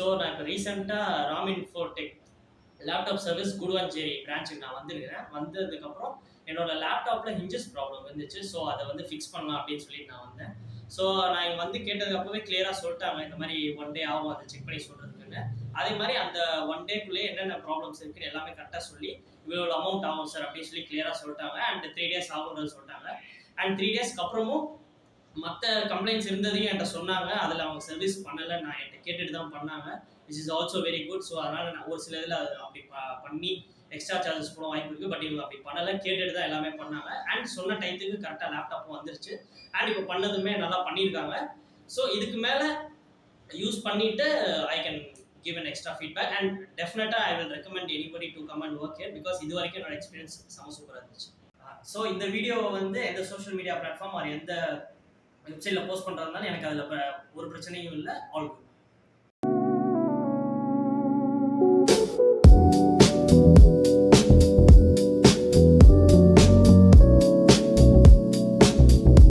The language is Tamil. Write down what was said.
ஸோ நான் இப்போ ரீசெண்டாக Raminfotech Laptop Service குடுவாஞ்சேரி பிரான்ச்சுக்கு நான் வந்திருக்கிறேன். வந்ததுக்கப்புறம் என்னோட லேப்டாப்பில் ஹிஞ்சஸ் ப்ராப்ளம் இருந்துச்சு. ஸோ அதை வந்து ஃபிக்ஸ் பண்ணலாம் அப்படின்னு சொல்லிட்டு நான் வந்தேன். ஸோ நான் இங்கே வந்து கேட்டதுக்கு அப்பவே கிளியராக சொல்லிட்டாங்க, இந்த மாதிரி 1 டே ஆகும் அதை செக் பண்ணி சொல்கிறதுக்குன்னு. அதே மாதிரி அந்த 1 டேக்குள்ளேயே என்னென்ன ப்ராப்ளம்ஸ் இருக்குன்னு எல்லாமே கரெக்டாக சொல்லி இவ்வளோ அமௌண்ட் ஆகும் சார் அப்படின்னு சொல்லி கிளியராக சொல்லிட்டாங்க. அண்ட் 3 டேஸ் ஆகும்னு சொல்லிட்டாங்க. அண்ட் 3 டேஸ்க்கு அப்புறமும் மற்ற கம்ப்ளைண்ட்ஸ் இருந்ததையும் என்கிட்ட சொன்னாங்க. அதில் அவங்க சர்வீஸ் பண்ணலை, நான் என்கிட்ட கேட்டுட்டு தான் பண்ணாங்க. Which is also very good. So அதனால் நான் ஒரு சில இதில் அப்படி பண்ணி எக்ஸ்ட்ரா சார்ஜஸ் போட வாய்ப்பு இருக்குது. பட் இவங்க அப்படி பண்ணலை, கேட்டுட்டு தான் எல்லாமே பண்ணாங்க. அண்ட் சொன்ன டைத்துக்கு கரெக்டாக லேப்டாப்பும் வந்துருச்சு. அண்ட் இப்போ பண்ணதுமே நல்லா பண்ணியிருக்காங்க. ஸோ இதுக்கு மேலே யூஸ் பண்ணிவிட்டு I can give an extra feedback and definitely I will recommend anybody to come and work here because இது வரைக்கும் என்னோட எக்ஸ்பீரியன்ஸ் செம சூப்பராக இருந்துச்சு. ஸோ இந்த வீடியோவை வந்து எந்த சோஷியல் மீடியா பிளாட்ஃபார்ம் ஆர் எந்த வெப்சைட்டில் போஸ்ட் பண்ணுறதுனால எனக்கு அதில் ஒரு பிரச்சனையும் இல்லை. All good.